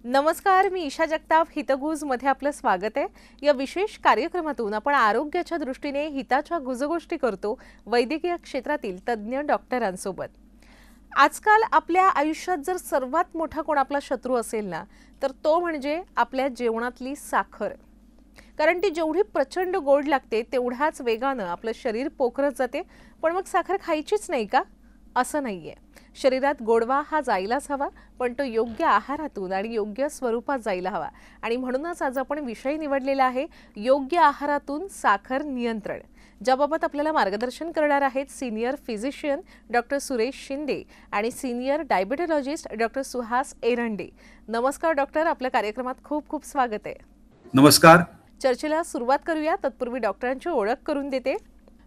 नमस्कार, मी ईशा जगताप. हितगुजमध्ये आपलं स्वागत आहे. या विशेष कार्यक्रमातून आपण आरोग्याच्या दृष्टीने हिताच्या गुजगोष्टी करतो वैद्यकीय क्षेत्रातील तज्ज्ञ डॉक्टरांसोबत. आजकाल आपल्या आयुष्यात जर सर्वात मोठा कोण आपला शत्रू असेल ना, तर तो म्हणजे आपल्या जेवणातली साखर. कारण ती जेवढी प्रचंड गोड लागते तेवढ्याच वेगानं आपलं शरीर पोखरत जाते. पण मग साखर खायचीच नाही का? असं नाहीये. शरीरात गोडवा हा जायलाच हवा, पण तो योग्य आहारातून आणि योग्य स्वरूपात जायला हवा. आणि म्हणूनच आज आपण विषय निवडलेला आहे योग्य आहारातून साखर नियंत्रण, ज्याबाबत आपल्याला मार्गदर्शन करणार आहेत senior physician doctor Suresh Shinde आणि सिनियर डायबिटॉलॉजिस्ट डॉक्टर सुहास एरंडे. नमस्कार डॉक्टर, आपल्या कार्यक्रमात खूप खूप स्वागत आहे. नमस्कार. चर्चेला सुरुवात करूया. तत्पूर्वी डॉक्टरांची ओळख करून देते.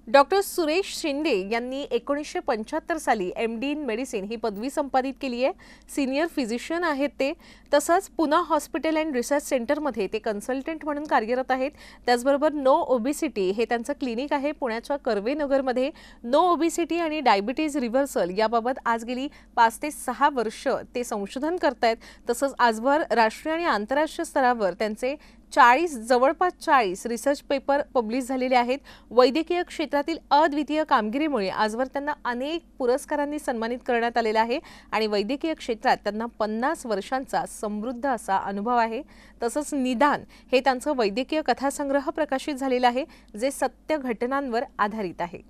डॉक्टर सुरेश शिंदे यांनी 1975 साली MD इन मेडिसिन ही पदवी संपादित केली आहे. सिनियर फिजिशियन आहेत ते. तसंच पुना हॉस्पिटल अँड रिसर्च सेंटरमध्ये ते कन्सल्टंट म्हणून कार्यरत आहेत. त्याचबरोबर नो ओबेसिटी हे त्यांचं क्लिनिक आहे पुण्याच्या कर्वेनगरमध्ये. नो ओबेसिटी आणि डायबिटीज रिव्हर्सल याबाबत आज गेली 5 ते 6 वर्ष ते संशोधन करतायत. तसंच आजवर राष्ट्रीय आणि आंतरराष्ट्रीय स्तरावर त्यांचे जवळपास 40 रिसर्च पेपर पब्लिश झालेले आहेत. वैद्यकीय क्षेत्रातील अद्वितीय कामगिरीमुळे आजवर त्यांना अनेक पुरस्कारांनी सन्मानित करण्यात आलेलं आहे आणि वैद्यकीय क्षेत्रात त्यांना 50 वर्षांचा समृद्ध असा अनुभव आहे. तसंच निदान हे त्यांचं वैद्यकीय कथासंग्रह प्रकाशित झालेला आहे, जे सत्य घटनांवर आधारित आहे.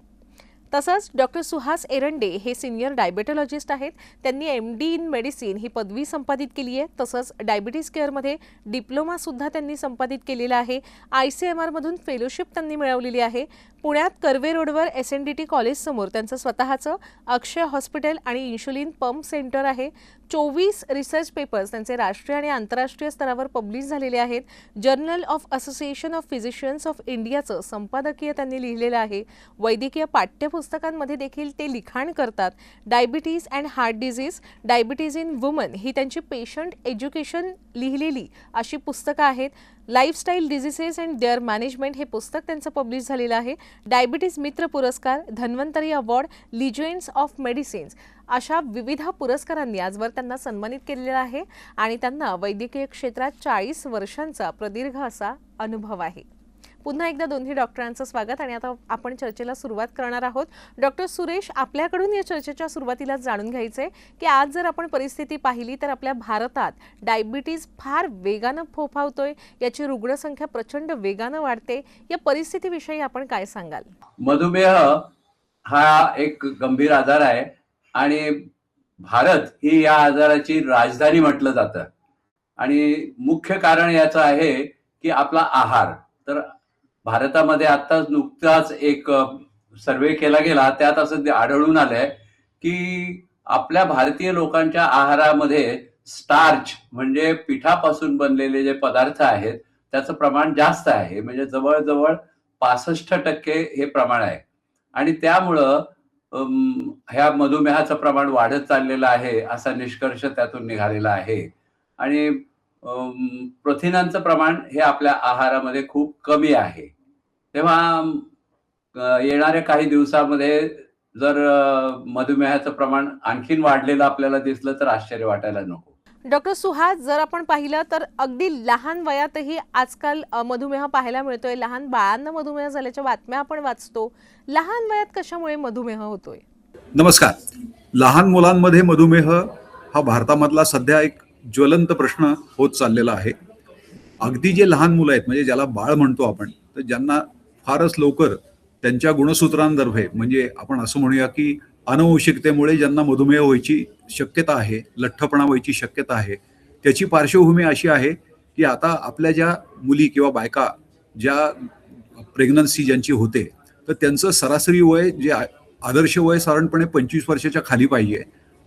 तसंच डॉक्टर सुहास एरंडे हे सिनियर डायबिटॉलॉजिस्ट आहेत. त्यांनी MD इन मेडिसिन ही पदवी संपादित केली आहे. तसंच डायबिटीज केअरमध्ये डिप्लोमासुद्धा त्यांनी संपादित केलेला आहे. ICMR मधून फेलोशिप त्यांनी मिळवलेली आहे. पुण्यात कर्वे रोडवर SNDT कॉलेजसमोर त्यांचं स्वतःचं अक्षय हॉस्पिटल आणि इन्शुलिन पंप सेंटर आहे. 24 रिसर्च पेपर्स त्यांचे राष्ट्रीय आणि आंतरराष्ट्रीय स्तरावर पब्लिश झालेले आहेत. Journal of association of physicians of इंडियाचं संपादकीय त्यांनी लिहिलेलं आहे. वैद्यकीय पाठ्यपुस्तकांमध्ये देखील ते लिखाण करतात. Diabetes and heart disease, diabetes in women ही त्यांची पेशंट एज्युकेशन लिहिलेली अशी पुस्तकं आहेत. Lifestyle diseases and their management हे पुस्तक त्यांचं पब्लिश झालेलं आहे. डायबिटीज मित्र पुरस्कार, Dhanvantari award, legends of medicines अशा विविध पुरस्कारांनी आजवर त्यांना सन्मानित केलेलं आहे आणि त्यांना वैद्यकीय क्षेत्रात 40 वर्षांचा प्रदीर्घ असा अनुभव आहे. पुन्हा एकदा दोन्ही डॉक्टरांचं स्वागत आणि आता आपण चर्चेला सुरुवात करणार आहोत. डॉक्टर सुरेश, आपल्याकडून या चर्चेच्या सुरुवातीला जाणून घ्यायचंय की आज जर आपण परिस्थिती पाहिली तर आपल्या भारतात डायबिटीज फार वेगानं फोफावतोय, याची रुग्णसंख्या प्रचंड वेगानं वाढते. या परिस्थितीविषयी आपण काय सांगाल? मधुमेह हा एक गंभीर आजार आहे आणि भारत ही या आजाराची राजधानी म्हटलं जातं आणि मुख्य कारण याचं आहे की आपला आहार. तर भारतामध्ये आत्ताच नुकताच एक सर्वे केला गेला, त्यात असं आढळून आलंय की आपल्या भारतीय लोकांच्या आहारामध्ये स्टार्च म्हणजे पिठापासून बनलेले जे पदार्थ आहेत त्याचं प्रमाण जास्त आहे. म्हणजे जवळजवळ 65% हे प्रमाण आहे आणि त्यामुळं ह्या मधुमेहाचं प्रमाण वाढत चाललेलं आहे असा निष्कर्ष त्यातून निघालेला आहे. आणि प्रथिनांचं प्रमाण हे आपल्या आहारामध्ये खूप कमी आहे. तेव्हा येणाऱ्या काही दिवसामध्ये जर मधुमेहाचं प्रमाण आणखीन वाढलेलं आपल्याला दिसलं तर आश्चर्य वाटायला नको. डॉक्टर सुहास, जर आपण पाहिलं तर अगदी लहान वयातही आजकाल मधुमेह पाहायला मिळतोय. लहान बाळांना मधुमेह झाल्याच्या बातम्या आपण वाचतो. लहान वयात कशामुळे मधुमेह होतोय? नमस्कार. लहान मुलांमध्ये मधुमेह हा भारतामधला सध्या एक ज्वलंत प्रश्न होत चाललेला आहे. अगदी जे लहान मुलं आहेत, म्हणजे ज्याला बाळ म्हणतो आपण, तर ज्यांना फारच लवकर त्यांच्या गुणसूत्रांतर्फे, म्हणजे आपण असं म्हणूया की अनुवंशिकतेमुळे ज्यांना मधुमेह व्हायची शक्यता आहे, लठ्ठपणा व्हायची शक्यता आहे, त्याची पार्श्वभूमी अशी आहे की आता आपल्या ज्या मुली किंवा बायका ज्या प्रेग्नन्सी ज्यांची होते, तर त्यांचं सरासरी वय जे आदर्श वय साधारणपणे 25 वर्षाच्या खाली पाहिजे,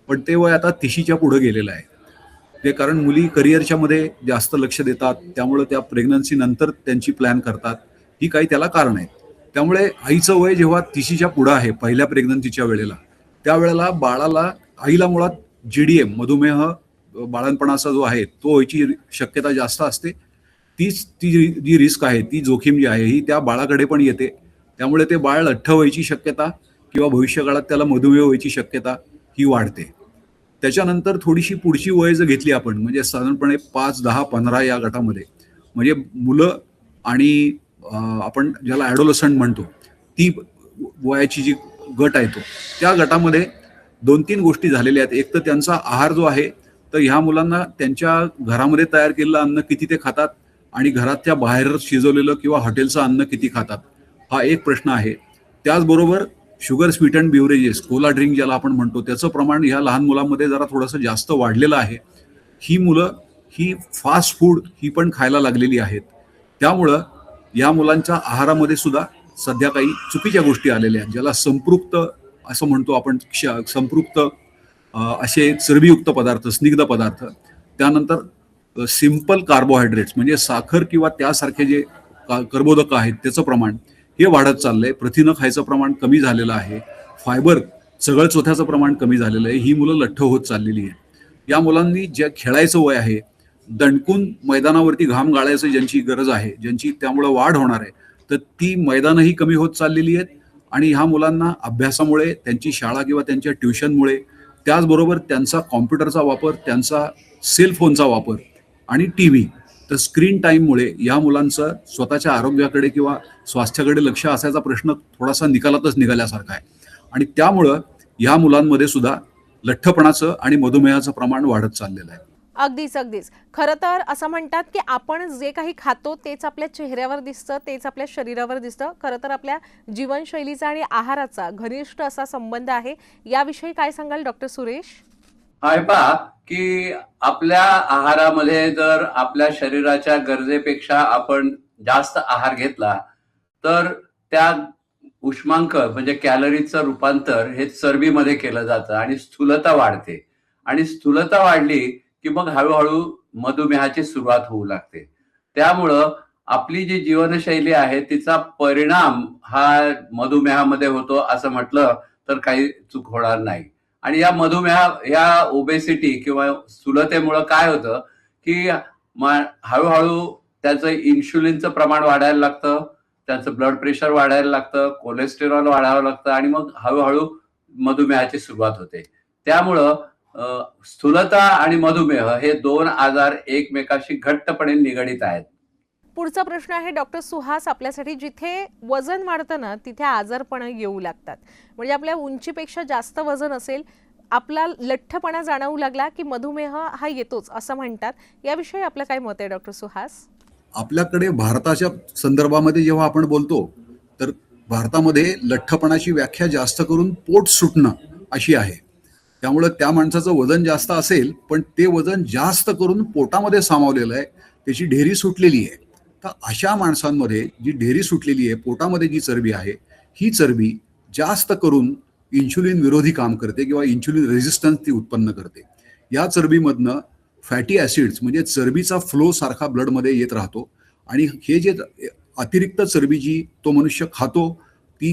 पण ते वय आता 30च्या पुढे गेलेलं आहे. ते कारण मुली करिअरच्या मध्ये जास्त लक्ष देतात, त्यामुळे त्या प्रेग्नन्सी नंतर त्यांची प्लॅन करतात. ही काही त्याला कारण आहेत. त्यामुळे आईचं वय जेव्हा 30च्या पुढं आहे पहिल्या प्रेग्नन्सीच्या वेळेला, त्यावेळेला बाळाला आईला मुळात GDM मधुमेह बाळणपणाचा जो आहे तो व्हायची शक्यता जास्त असते. ती जी रिस्क आहे, ती जोखीम जी आहे, ही त्या बाळाकडे पण येते. त्यामुळे ते बाळ लठ्ठ व्हायची शक्यता किंवा भविष्यकाळात त्याला मधुमेह व्हायची शक्यता ही वाढते. त्याच्यानंतर थोडीशी पुढची वय जर घेतली आपण, म्हणजे साधारणपणे 5, 10, 15 या गटामध्ये, म्हणजे मुलं आणि आपण ज्याला ॲडोलसंट म्हणतो, ती वयाची जी गट आहे त्या गटामध्ये 2-3 गोष्टी झालेल्या आहेत. एक तर त्यांचा आहार जो आहे, तर ह्या मुलांना त्यांच्या घरामध्ये तयार केलेलं अन्न किती ते खातात आणि घराच्या बाहेर शिजवलेलं किंवा हॉटेलचं अन्न किती खातात, हा एक प्रश्न आहे. त्याचबरोबर शुगर स्वीटन बिव्हरेजेस, कोला ड्रिंक ज्याला आपण म्हणतो, त्याचं प्रमाण ह्या लहान मुलांमध्ये जरा थोडंसं जास्त वाढलेलं आहे. ही मुलं ही फास्ट फूड ही पण खायला लागलेली आहेत. त्यामुळं या मुलांच्या आहारामध्ये सुद्धा सध्या काही चुकीच्या गोष्टी आलेल्या आहेत, ज्याला संपृक्त असं म्हणतो आपण. संपृक्त असे चरबीयुक्त पदार्थ, स्निग्ध पदार्थ, त्यानंतर सिंपल कार्बोहायड्रेट्स म्हणजे साखर किंवा त्यासारखे जे कर्बोदक आहेत त्याचं प्रमाण हे वाढत चाललंय. प्रथिनं खायचं प्रमाण कमी झालेलं आहे. फायबर, सगळं चोथ्याचं प्रमाण कमी झालेलं आहे. ही मुलं लठ्ठ होत चाललेली आहे. या मुलांनी ज्या खेळायचं वय आहे, दणकून मैदानावरती घाम गाळायचं ज्यांची गरज आहे, ज्यांची त्यामुळं वाढ होणार आहे, तर ती मैदानही कमी होत चाललेली आहेत. आणि ह्या मुलांना अभ्यासामुळे, त्यांची शाळा किंवा त्यांच्या ट्युशनमुळे, त्याचबरोबर त्यांचा कॉम्प्युटरचा वापर, त्यांचा सेलफोनचा वापर आणि टीव्ही, तर स्क्रीन टाईममुळे या मुलांचं स्वतःच्या आरोग्याकडे किंवा स्वास्थ्याकडे लक्ष असायचा प्रश्न थोडासा निकालातच निघाल्यासारखा आहे. आणि त्यामुळं या मुलांमध्ये सुद्धा लठ्ठपणाचं आणि मधुमेहाचं प्रमाण वाढत चाललेलं आहे. अगदीच अगदीच. खरं तर असं म्हणतात की आपण जे काही खातो तेच आपल्या चेहऱ्यावर दिसतं, तेच आपल्या शरीरावर दिसतं. खरं तर आपल्या जीवनशैलीचा आणि आहाराचा घनिष्ठ असा संबंध आहे. याविषयी काय सांगाल डॉक्टर सुरेश? आहे पहा की आपल्या आहारामध्ये जर आपल्या शरीराच्या गरजेपेक्षा आपण जास्त आहार घेतला तर त्या उष्मांक म्हणजे कॅलरीचं रूपांतर हे चरबीमध्ये केलं जातं आणि स्थूलता वाढते. आणि स्थूलता वाढली की मग हळूहळू मधुमेहाची सुरुवात होऊ लागते. त्यामुळं आपली जी जीवनशैली आहे तिचा परिणाम हा मधुमेहामध्ये होतो असं म्हटलं तर काही चूक होणार नाही. आणि या या ओबेसिटी किंवा स्थूलतेमुळं काय होतं की हळूहळू त्याचं इन्शुलिनचं प्रमाण वाढायला लागतं, त्याचं ब्लड प्रेशर वाढायला लागतं, कोलेस्टेरॉल वाढावं लागतं आणि मग हळूहळू मधुमेहाची सुरुवात होते. त्यामुळं स्थूलता आणि मधुमेह हे 2 आजार एकमेकाशी घट्टपणे निगडित आहेत. पुढचा प्रश्न आहे डॉक्टर सुहास आपल्यासाठी. जिथे वजन वाढतं ना तिथे आजारपण येऊ लागतात. म्हणजे आपल्या उंचीपेक्षा जास्त वजन असेल, आपला लठ्ठपणा जाणवू लागला की मधुमेह हा येतोच असं म्हणतात. याविषयी आपलं काय मत आहे डॉक्टर सुहास? आपल्याकडे भारताच्या संदर्भामध्ये जेव्हा आपण बोलतो तर भारतामध्ये लठ्ठपणाची व्याख्या जास्त करून पोट सुटणं अशी आहे. त्यामुळे त्या माणसाचं वजन जास्त असेल पण ते वजन जास्त करून पोटामध्ये सामावलेलं आहे, त्याची ढेरी सुटलेली आहे. तर अशा माणसांमध्ये जी ढेरी सुटलेली आहे, पोटामध्ये जी चरबी आहे, ही चरबी जास्त करून इन्शुलिन विरोधी काम करते किंवा इन्शुलिन रेझिस्टन्स ती उत्पन्न करते. या चरबीमधनं फॅटी ॲसिड्स म्हणजे चरबीचा फ्लो सारखा ब्लडमध्ये येत राहतो आणि हे जे अतिरिक्त चरबी जी तो मनुष्य खातो ती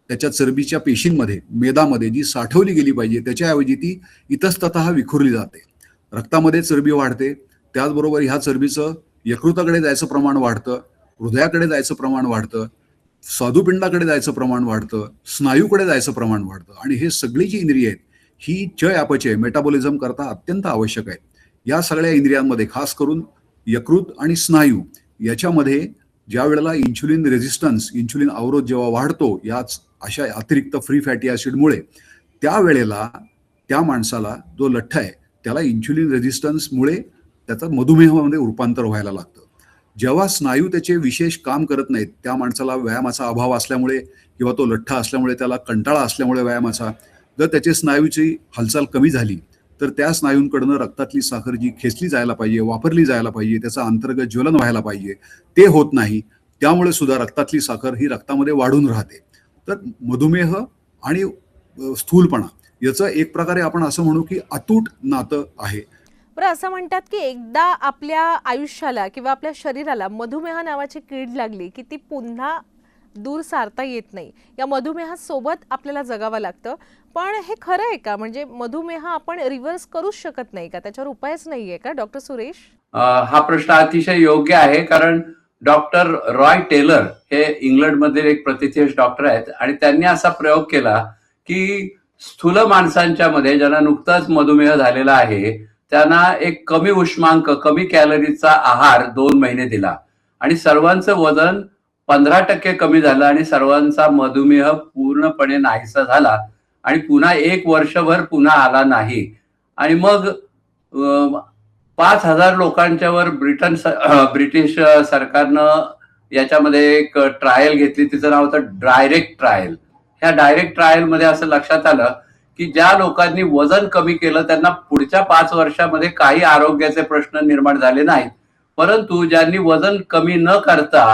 त्याच्या चरबीच्या पेशींमध्ये, मेदामध्ये जी साठवली गेली पाहिजे त्याच्याऐवजी ती इतस्ततः विखुरली जाते. रक्तामध्ये चरबी वाढते. त्याचबरोबर ह्या चरबीचं यकृताकडे जायचं प्रमाण वाढतं, हृदयाकडे जायचं प्रमाण वाढतं, स्वादुपिंडाकडे जायचं प्रमाण वाढतं, स्नायूकडे जायचं प्रमाण वाढतं. आणि हे सगळी जी इंद्रिय आहेत ही चय अपचय मेटाबॉलिझम करता अत्यंत आवश्यक आहेत. या सगळ्या इंद्रियांमध्ये खास करून यकृत आणि स्नायू याच्यामध्ये ज्या वेळेला इन्शुलिन रेझिस्टन्स, इन्शुलिन अवरोध जेव्हा वाढतो याच अशा अतिरिक्त फ्री फॅटी ॲसिडमुळे, त्यावेळेला त्या माणसाला जो लठ्ठ आहे त्याला इन्शुलिन रेझिस्टन्समुळे त्याचा मधुमेहामध्ये रूपांतर व्हायला लागतं. जेव्हा स्नायू त्याचे विशेष काम करत नाहीत, त्या माणसाला व्यायामाचा अभाव असल्यामुळे किंवा तो लठ्ठ असल्यामुळे, त्याला कंटाळा असल्यामुळे व्यायामाचा, जर त्याची स्नायूची हालचाल कमी झाली तर त्या स्नायूंकडनं रक्तातली साखर जी खेचली जायला पाहिजे, वापरली जायला पाहिजे, त्याचं अंतर्गत ज्वलन व्हायला पाहिजे, ते होत नाही. त्यामुळे सुद्धा रक्तातली साखर ही रक्तामध्ये वाढून राहते. तर मधुमेह आणि स्थूलपणा याचं एक प्रकारे आपण असं म्हणू की अतूट नातं आहे. बरं, असं म्हणतात की एकदा आपल्या आयुष्याला किंवा आपल्या शरीराला मधुमेह नावाची कीड लागली की ती पुन्हा दूर सारता येत नाही. या मधुमेहासोबत आपल्याला जगावं लागतं. पण हे खरं आहे का? म्हणजे मधुमेह आपण रिव्हर्स करूच शकत नाही का? त्याच्यावर उपायच नाहीये का डॉक्टर सुरेश? हा प्रश्न अतिशय योग्य आहे. कारण डॉक्टर रॉय टेलर हे इंग्लंडमधील एक प्रतिष्ठित डॉक्टर आहेत आणि त्यांनी असा प्रयोग केला की स्थूल माणसांच्या मध्ये ज्यांना नुकताच मधुमेह झालेला आहे त्यांना एक कमी उष्मांक कमी कॅलरीचा आहार 2 महिने दिला आणि सर्वांचं वजन 15% कमी झालं आणि सर्वांचा मधुमेह पूर्णपणे नाहीसा झाला आणि पुन्हा 1 वर्षभर पुन्हा आला नाही. आणि मग 5,000 लोकांच्या वर ब्रिटिश सरकारनं याच्यामध्ये एक ट्रायल घेतली, तिचं नाव होतं डायरेक्ट ट्रायल. ह्या डायरेक्ट ट्रायल मध्ये असं लक्षात आलं की ज्या लोकांनी वजन कमी केलं त्यांना पुढच्या 5 वर्षामध्ये काही आरोग्याचे प्रश्न निर्माण झाले नाहीत, परंतु ज्यांनी वजन कमी न करता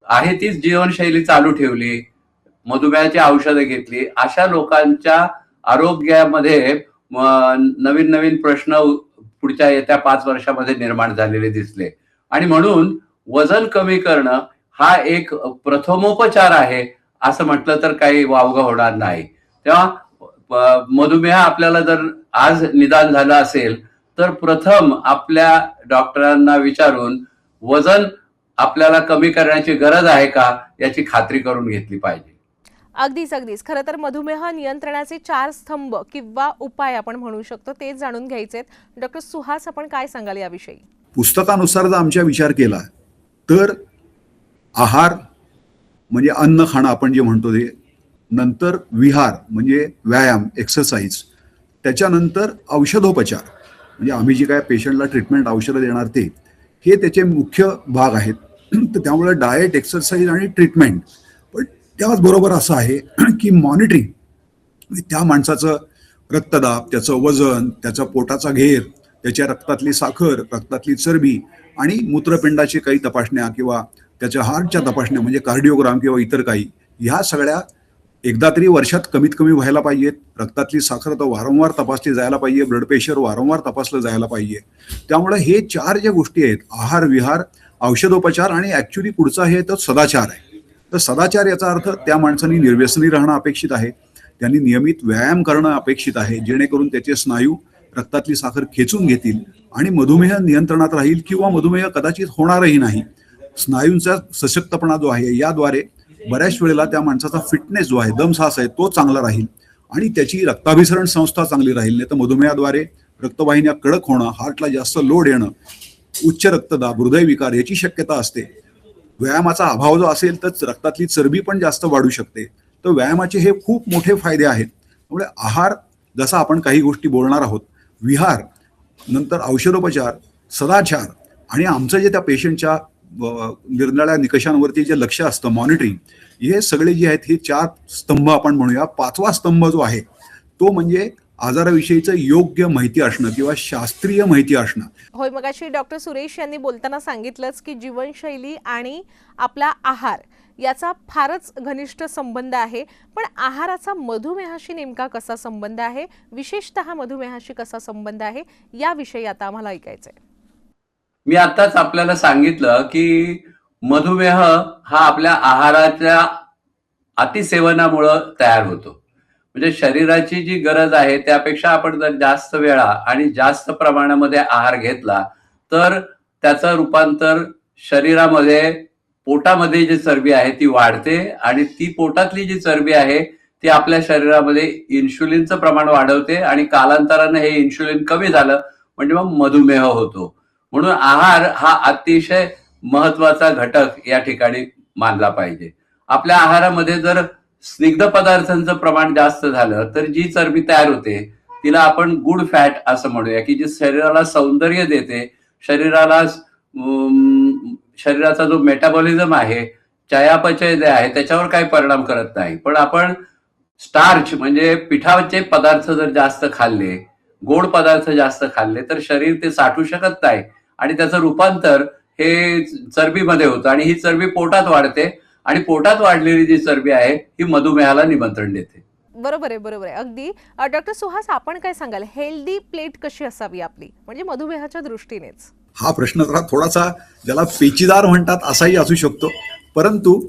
आहे तीच जीवनशैली चालू ठेवली, मधुमेहाची औषधं घेतली, अशा लोकांच्या आरोग्यामध्ये नवीन नवीन प्रश्न पुढच्या येत्या 5 वर्षामध्ये निर्माण झालेले दिसले. आणि म्हणून वजन कमी करणं हा एक प्रथमोपचार आहे असं म्हटलं तर काही वावगं होणार नाही. तेव्हा मधुमेह आपल्याला जर आज निदान झालं असेल तर प्रथम आपल्या डॉक्टरांना विचारून वजन आपल्याला कमी करण्याची गरज आहे का याची खात्री करून घेतली पाहिजे. अगदीच. खरं तर मधुमेह नियंत्रणाचे 4 स्तंभ किंवा उपाय आपण म्हणू शकतो ते जाणून घ्यायचेत. डॉक्टर सुहास, आपण काय सांगाल याविषयी? पुस्तकानुसार जर आमचा विचार केला तर आहार म्हणजे अन्न खाणं आपण जे म्हणतो ते, नंतर विहार म्हणजे व्यायाम एक्सरसाइज, त्याच्यानंतर औषधोपचार म्हणजे आम्ही जे काय पेशंटला ट्रीटमेंट औषधं देणार ते, हे त्याचे मुख्य भाग आहेत. तर त्यामुळे डाएट, एक्सरसाइज आणि ट्रीटमेंट. पण त्याचबरोबर असं आहे की मॉनिटरिंग, त्या माणसाचं रक्तदाब, त्याचं वजन, त्याचा पोटाचा घेर, त्याच्या रक्तातली साखर, रक्तातली चरबी आणि मूत्रपिंडाची काही तपासण्या किंवा त्याच्या हार्टच्या तपासण्या म्हणजे कार्डिओग्राम किंवा इतर काही, ह्या सगळ्या एकदा तरी वर्षात कमीत कमी व्हायला पाहिजेत. रक्तातली साखर तर वारंवार तपासली जायला पाहिजे, ब्लड प्रेशर वारंवार तपासलं जायला पाहिजे. त्यामुळे हे 4 ज्या गोष्टी आहेत, आहार, विहार, औषधोपचार आणि ऍक्च्युली पुढचा हे तर सदाचार आहे. तर सदाचार याचा अर्थ त्या माणसांनी निर्व्यसनी राहणं अपेक्षित आहे, त्यांनी नियमित व्यायाम करणं अपेक्षित आहे, जेणेकरून त्याचे स्नायू रक्तातली साखर खेचून घेतील आणि मधुमेह नियंत्रणात राहील किंवा मधुमेह कदाचित होणारही नाही. स्नायूंचा सशक्तपणा जो आहे याद्वारे बऱ्याच वेळेला त्या माणसाचा फिटनेस जो आहे, दमसाहस आहे, तो चांगला राहील आणि त्याची रक्ताभिसरण संस्था चांगली राहील. नाही तर मधुमेहाद्वारे रक्तवाहिन्या कडक होणं, हार्टला जास्त लोड येणं, उच्च रक्तदाब, हृदयविकार याची शक्यता असते. व्यायामाचा अभाव जो असेल तर रक्तातली चरबी पण जास्त वाढू शकते. तर व्यायामाचे हे खूप मोठे फायदे आहेत. त्यामुळे आहार, जसा आपण काही गोष्टी बोलणार आहोत, विहार, नंतर औषधोपचार, सदाचार आणि आमचं जे त्या पेशंटच्या निरनिराळ्या निकषांवरती जे लक्ष असतं, मॉनिटरिंग, हे सगळे जे आहेत हे 4 स्तंभ आपण म्हणूया. 5वा स्तंभ जो आहे तो म्हणजे आजाराविषयीचं योग्य माहिती असणं किंवा शास्त्रीय माहिती असणं. होय, मगाशी डॉक्टर सुरेश यांनी बोलताना सांगितलंच की जीवनशैली आणि आपला आहार याचा फारच घनिष्ठ संबंध आहे. पण आहाराचा मधुमेहाशी नेमका कसा संबंध आहे, विशेषतः मधुमेहाशी कसा संबंध आहे, याविषयी आता आम्हाला ऐकायचंय. मी आताच आपल्याला सांगितलं की मधुमेह हा आपल्या आहाराच्या अतिसेवनामुळं तयार होतो. म्हणजे शरीराची जी गरज आहे त्यापेक्षा आपण जर जास्त वेळा आणि जास्त प्रमाणामध्ये आहार घेतला तर त्याचं रूपांतर शरीरामध्ये, पोटामध्ये जी चरबी आहे ती वाढते आणि ती पोटातली जी चरबी आहे ती आपल्या शरीरामध्ये इन्शुलिनचं प्रमाण वाढवते आणि कालांतराने हे इन्शुलिन कमी झालं म्हणजे मग मधुमेह होतो. म्हणून आहार हा अतिशय महत्वाचा घटक या ठिकाणी मानला पाहिजे. आपल्या आहारामध्ये जर स्निग्ध पदार्थांचं प्रमाण जास्त झालं तर जी चरबी तयार होते तिला आपण गुड फॅट असं म्हणूया, की जी शरीराला सौंदर्य देते, शरीराचा जो मेटाबॉलिझम आहे, चयापचय जे आहे त्याच्यावर काही परिणाम करत नाही. पण आपण स्टार्च म्हणजे पिठाचे पदार्थ जर जास्त खाल्ले, गोड पदार्थ जास्त खाल्ले तर शरीर ते साठवू शकत नाही आणि त्याचं रूपांतर हे चरबीमध्ये होतं आणि ही चरबी पोटात वाढते आणि पोटात वाढलेली जी चरबी आहे ही मधुमेहाला निमंत्रण देते. बरोबर आहे. अगदी. डॉक्टर सुहास, आपण काय सांगाल, हेल्दी प्लेट कशी असावी आपली, म्हणजे मधुमेहाच्या दृष्टीनेच? हा प्रश्न जरा थोडासा ज्याला पेचीदार म्हणतात असाही असू शकतो, परंतु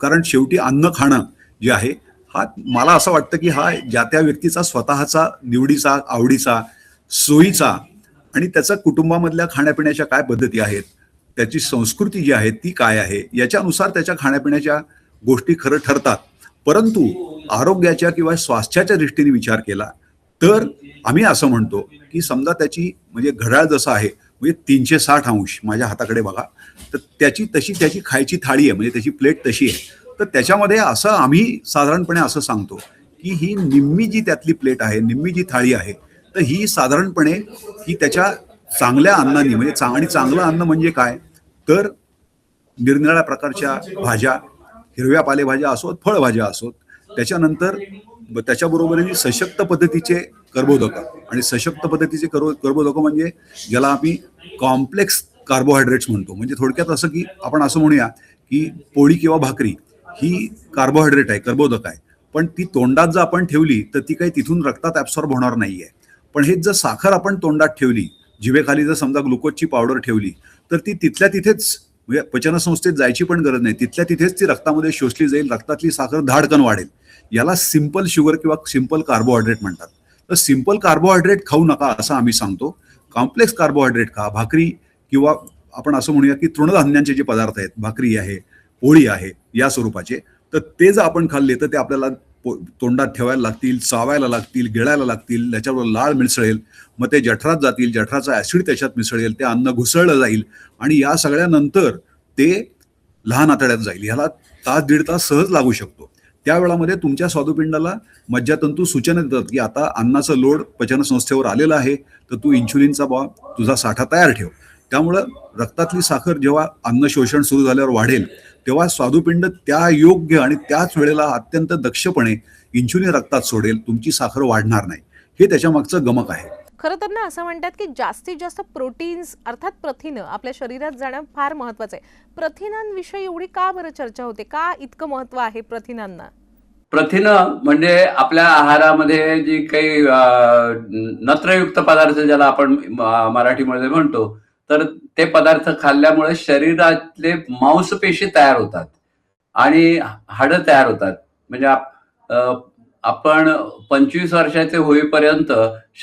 कारण शेवटी अन्न खाणं जे आहे हा, मला असं वाटतं की हा ज्या त्या व्यक्तीचा स्वतःचा निवडीचा, आवडीचा, सोयीचा आणि त्याचा कुटुंबामधल्या खाण्यापिण्याच्या काय पद्धती आहेत, त्याची संस्कृती जी आहे ती काय आहे, याच्यानुसार त्याच्या खाण्यापिण्याच्या गोष्टी खरं ठरतात. परंतु आरोग्याच्या किंवा स्वास्थ्याच्या दृष्टीने विचार केला तर आम्ही असं म्हणतो की समजा त्याची म्हणजे घड्याळ जसं आहे म्हणजे 360 अंश माझ्या हाताकडे बघा, तर त्याची खायची थाळी आहे, म्हणजे त्याची प्लेट तशी आहे. तर त्याच्यामध्ये असं आम्ही साधारणपणे असं सांगतो की ही निम्मी जी त्यातली प्लेट आहे, निम्मी जी थाळी आहे, तर ही साधारणपणे ही त्याच्या चांगल्या अन्नाने म्हणजे आणि चांगलं अन्न म्हणजे काय तर निरनिराळ्या प्रकारच्या भाज्या, हिरव्या पालेभाज्या असोत, फळभाज्या असोत, त्याच्यानंतर त्याच्याबरोबरीने सशक्त पद्धतीचे कर्बोदक, आणि सशक्त पद्धतीचे कर्बोदक म्हणजे ज्याला आम्ही कॉम्प्लेक्स कार्बोहायड्रेट्स म्हणतो. म्हणजे थोडक्यात असं की आपण असं म्हणूया की पोळी किंवा भाकरी ही कार्बोहायड्रेट आहे, कर्बोदक आहे, पण ती तोंडात जर आपण ठेवली तर ती काही तिथून रक्तात ऍब्सॉर्ब होणार नाहीये. पण हेच जर साखर आपण तोंडात ठेवली, जिभेखाली जर समजा ग्लुकोजची पावडर ठेवली, तर ती तिथल्या तिथेच म्हणजे पचनसंस्थेत जायची पण गरज नाही, तिथल्या तिथेच ती रक्तामध्ये शोषली जाईल, रक्तातली साखर धाडकन वाढेल. याला सिंपल शुगर किंवा सिंपल कार्बोहायड्रेट म्हणतात. तर सिंपल कार्बोहायड्रेट खाऊ नका असं आम्ही सांगतो. कॉम्प्लेक्स कार्बोहायड्रेट खा, भाकरी किंवा आपण असं म्हणूया की तृणधान्यांचे जे पदार्थ आहेत, भाकरी आहे, पोळी आहे या स्वरूपाचे, तर ते जर आपण खाल्ले तर ते आपल्याला तोंडात ठेवायला लागतील, चावायला लागतील, गिळायला लागतील, त्याच्यावर लाळ मिसळेल, मग ते जठरात जातील, जठराचा ऍसिड त्याच्यात मिसळेल, ते अन्न घुसळलं जाईल आणि या सगळ्यानंतर ते लहान आतड्यात जाईल. ह्याला तास दीड तास सहज लागू शकतो. त्या वेळामध्ये तुमच्या स्वादुपिंडाला मज्जातंतू सूचना देतात की आता अन्नाचं लोड पचनसंस्थेवर आलेलं आहे, तर तू इन्शुलिनचा तुझा साठा तयार ठेव. त्यामुळं रक्तातली साखर जेव्हा अन्न शोषण सुरू झाल्यावर वाढेल तेव्हा स्वादुपिंड त्या योग्य आणि त्याच वेळेला अत्यंत दक्षपणे इन्शुलिन रक्तात सोडेल, तुमची साखर वाढणार नाही. हे त्याच्या मागचं गमक आहे. खरं तर ना असं म्हणतात की जास्तीत जास्त प्रोटीन्स अर्थात प्रथिनं आपल्या शरीरात जाणं फार महत्वाचं आहे. प्रथिनांविषयी एवढी का बरं चर्चा होते, का इतकं महत्व आहे प्रथिनांना? प्रथिनं म्हणजे आपल्या आहारामध्ये जी काही नत्रयुक्त पदार्थ ज्याला आपण मराठीमध्ये म्हणतो, तर ते पदार्थ खाल्ल्यामुळे शरीरातले मांसपेशी तयार होतात आणि हाडं तयार होतात. म्हणजे आपण 25 वर्षाचे होईपर्यंत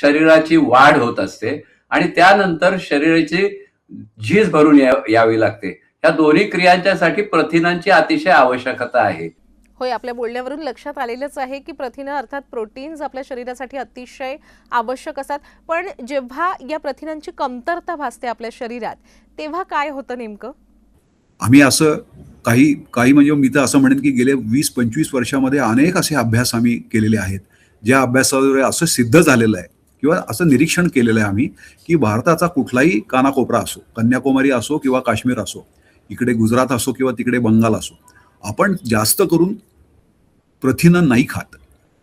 शरीराची वाढ होत असते आणि त्यानंतर शरीराची झीज भरून यावी लागते. या दोन्ही क्रियांच्यासाठी प्रथिनांची अतिशय आवश्यकता आहे. होय, आपल्या बोलण्यावरून लक्षात आलेलंच आहे की प्रथिनं अर्थात प्रोटीन्स आपल्या शरीरासाठी अतिशय आवश्यक असतात. पण जेव्हा या प्रथिनांची कमतरता भासते आपल्या शरीरात तेव्हा काय होतं नेमकं? आम्ही असं काही म्हणजे मी तर असं म्हणेन की गेले 20-25 वर्षामध्ये अनेक असे अभ्यास आम्ही केलेले आहेत, ज्या अभ्यासाद्वारे असं सिद्ध झालेलं आहे किंवा असं निरीक्षण केलेलं आहे आम्ही की भारताचा कुठलाही कानाकोपरा असो, कन्याकुमारी असो किंवा काश्मीर असो, इकडे गुजरात असो किंवा तिकडे बंगाल असो, आपण जास्त करून प्रथिनं नाही खात.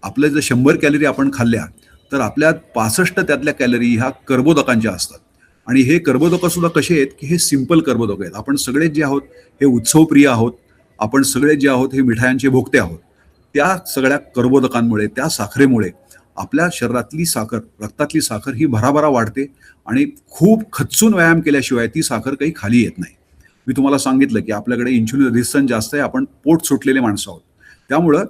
आपल्या जर 100 कॅलरी आपण खाल्ल्या तर आपल्या 65 त्यातल्या कॅलरी ह्या कर्बोदकांच्या असतात. आणि हे कर्बोदक सुद्धा कसे आहेत की हे सिंपल कर्बोदक आहेत. आपण सगळे जे आहोत हे उत्सवप्रिय आहोत, आपण सगळे जे आहोत हे मिठायांचे भोगते आहोत. त्या सगळ्या कर्बोदकांमुळे, त्या साखरेमुळे आपल्या शरीरातली साखर, रक्तातली साखर ही भराभरा वाढते आणि खूप खचून व्यायाम केल्याशिवाय ती साखर काही खाली येत नाही. मी तुम्हाला सांगितलं की आपल्याकडे इन्शुलिन रेझिस्टन्स जास्त आहे, आपण पोट सुटलेले माणसं आहोत. त्यामुळं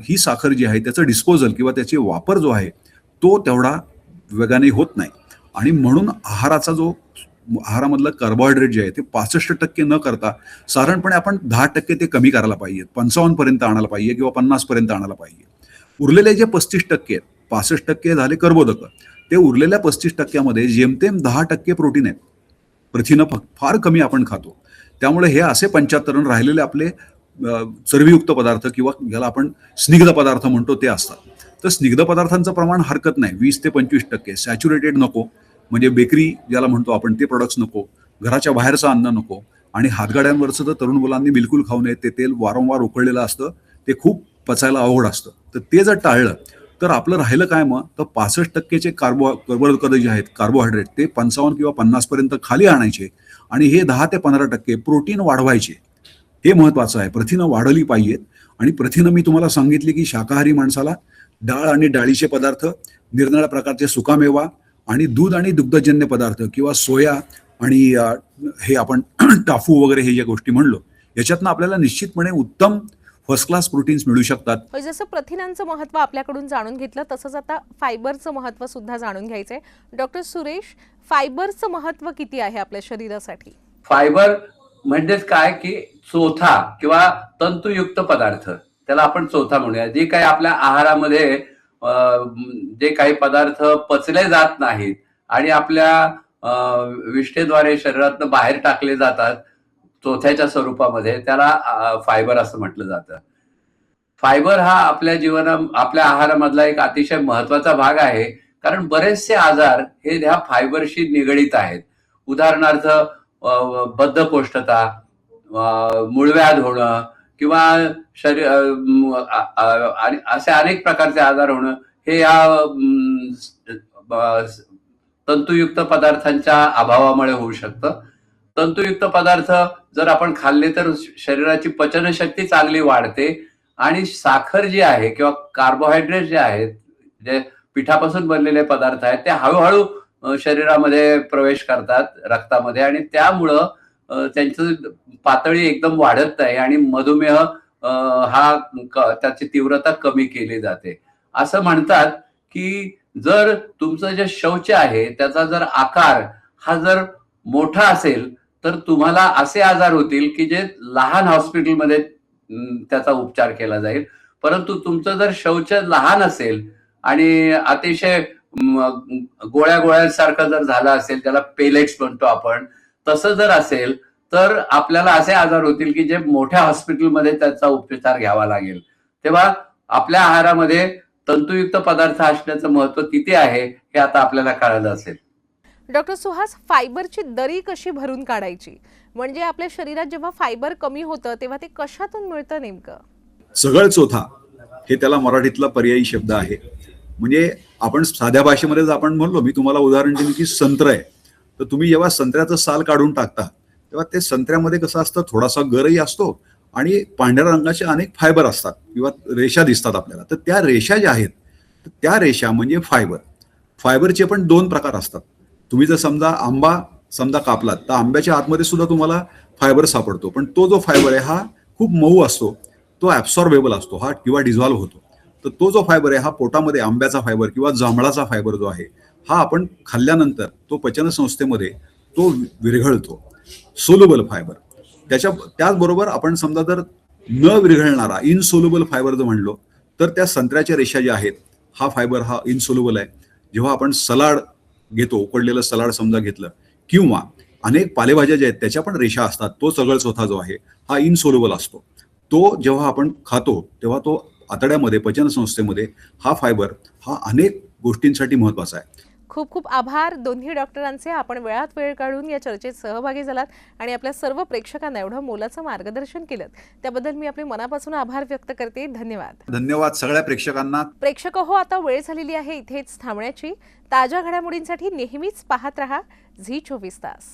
ही साखर जी आहे त्याचं डिस्पोजल किंवा त्याचे वापर जो आहे तो तेवढा वेगाने होत नाही. आणि म्हणून आहारामधलं कार्बोहायड्रेट जे आहे ते 65% न करता साधारणपणे आपण 10% ते कमी करायला पाहिजे, 55 पर्यंत आणायला पाहिजे किंवा 50 पर्यंत आणायला पाहिजे. उरलेले जे 35% आहेत, 65% झाले कर्बोदक, ते उरलेल्या 35% जेमतेम 10% प्रोटीन आहेत. प्रथिनं फार कमी आपण खातो. त्यामुळे हे असे 75 राहिलेले आपले चरबीयुक्त पदार्थ किंवा ज्याला आपण स्निग्ध पदार्थ म्हणतो ते असतात. तर स्निग्ध पदार्थांचं प्रमाण हरकत नाही, 20 ते 25%. सॅच्युरेटेड नको, म्हणजे बेकरी ज्याला म्हणतो आपण ते प्रोडक्ट्स नको, घराच्या बाहेरचं अन्न नको, आणि हातगाड्यांवरचं तर तरुण मुलांनी बिलकुल खाऊ नये. ते तेल वारंवार उकळलेलं असतं, ते खूप पचायला अवघड असतं. तर ते जर टाळलं तर आपलं राहिलं काय मग, तर 65% कर्बोदक जे आहेत कार्बोहायड्रेट ते 55 किंवा 50 पर्यंत खाली आणायचे आणि हे 10 ते 15% प्रोटीन वाढवायचे. हे महत्वाचं आहे. प्रथिनं वाढवली पाहिजेत. आणि प्रथिनं मी तुम्हाला सांगितली की शाकाहारी माणसाला डाळ आणि डाळीचे पदार्थ, निरनिराळ्या प्रकारचे सुकामेवा आणि दूध आणि दुग्धजन्य पदार्थ किंवा सोया आणि हे आपण टाफू वगैरे हे ज्या गोष्टी म्हणलो, याच्यातनं आपल्याला निश्चितपणे उत्तम फर्स्ट क्लास प्रोटीन्स मिळू शकतात. जसं प्रथिनांचं महत्त्व आपल्याकडून जाणून घेतलं तसंच आता फायबरचं महत्त्व सुद्धा जाणून घ्यायचंय. डॉक्टर सुरेश, फायबरचं महत्त्व किती आहे आपल्या शरीरासाठी? फायबर म्हणजेच काय की चोथा किंवा तंतुयुक्त पदार्थ, त्याला आपण चौथा म्हणूया. जे काही आपल्या आहारामध्ये जे काही पदार्थ पचले जात नाहीत आणि आपल्या विष्ठेद्वारे शरीरातनं बाहेर टाकले जातात चौथ्याच्या स्वरूपामध्ये, त्याला फायबर असं म्हटलं जातं. फायबर हा आपल्या आहारामधला एक अतिशय महत्वाचा भाग आहे, कारण बरेचसे आजार हे ह्या फायबरशी निगडीत आहेत. उदाहरणार्थ बद्धकोष्ठता, मूळव्याध होणं किंवा आणि असे अनेक प्रकारचे आजार होणं हे या तंतुयुक्त पदार्थांच्या अभावामुळे होऊ शकतं. तंतुयुक्त पदार्थ जर आपण खाल्ले तर शरीराची पचनशक्ती चांगली वाढते आणि साखर जी आहे किंवा कार्बोहायड्रेट जे आहेत, जे पिठापासून बनलेले पदार्थ आहेत, ते हळूहळू शरीरामध्ये प्रवेश करतात रक्तामध्ये आणि त्यामुळं त्यांची पातळी एकदम वाढत नाही आणि मधुमेह त्याची तीव्रता कमी केली जाते. असं म्हणतात की जर तुमचं जे शौच आहे त्याचा जर आकार हा जर मोठा असेल तर तुम्हाला असे आजार होतील की जे लहान हॉस्पिटलमध्ये त्याचा उपचार केला जाईल. परंतु तुमचं जर शौच लहान असेल आणि अतिशय गोळ्यासारखं जर झालं असेल, त्याला पेलेट्स म्हणतो आपण, तसं जर असेल तर आपल्याला असे आजार होतील की जे मोठ्या हॉस्पिटलमध्ये त्याचा उपचार घ्यावा लागेल. तेव्हा आपल्या आहारामध्ये तंतुयुक्त पदार्थ असण्याचं महत्व किती आहे हे आता आपल्याला कळलं असेल. डॉक्टर सुहास, फायबरची दरी कशी भरून काढायची? म्हणजे आपल्या शरीरात जेव्हा फायबर कमी होतं तेव्हा ते कशातून मिळतं नेमकं? सगळं चौथा हे त्याला मराठीतला पर्यायी शब्द आहे. म्हणजे आपण साध्या भाषेमध्ये जर आपण म्हणलो, मी तुम्हाला उदाहरण दिलं की संत्र आहे, तर तुम्ही जेव्हा संत्र्याचं साल काढून टाकता तेव्हा ते संत्र्यामध्ये कसं असतं, थोडासा गरही असतो आणि पांढऱ्या रंगाचे अनेक फायबर असतात किंवा रेषा दिसतात आपल्याला. तर त्या रेषा ज्या आहेत त्या रेषा म्हणजे फायबर. फायबरचे पण 2 प्रकार असतात. तुम्ही जर समजा कापलात तर आंब्याच्या आतमध्ये सुद्धा तुम्हाला फायबर सापडतो, पण तो जो फायबर आहे हा खूप मऊ असतो, तो ऍब्सॉर्बेबल असतो हा किंवा डिझॉल्व्ह होतो. तर तो जो फायबर आहे हा पोटामध्ये आंब्याचा फायबर किंवा जांभळाचा फायबर जो आहे हा आपण खाल्ल्यानंतर तो पचनसंस्थेमध्ये तो विरघळतो, सोल्युबल फायबर. त्याचबरोबर आपण समजा जर न विरघळणारा इनसोल्युबल फायबर जर म्हणलो तर त्या संत्र्याच्या रेषा ज्या आहेत हा फायबर हा इनसोल्युबल आहे. जेव्हा आपण सलाड घेतो, उकडलेलं सलाड समजा घेतलं किंवा अनेक पालेभाज्या ज्या आहेत त्याच्या पण रेषा असतात, तो सगळं चौथा जो आहे हा इनसोल्युबल असतो. तो जेव्हा आपण खातो तेव्हा तो आतड्यामध्ये पचनसंस्थेमध्ये हा फायबर हा अनेक गोष्टींसाठी महत्वाचा आहे. खूप खूप आभार दोन्ही डॉक्टरांचे. आपण वेळात वेळ काढून या चर्चेत सहभागी झालात आणि आपल्या सर्व प्रेक्षकांना एवढं मोलाचं मार्गदर्शन केलं त्याबद्दल मी आपले मनापासून आभार व्यक्त करते. धन्यवाद. धन्यवाद सगळ्या प्रेक्षकांना. प्रेक्षक हो, आता वेळ झालेली आहे इथेच थांबण्याची. ताज्या घडामोडींसाठी नेहमीच पाहत रहा झी 24 तास.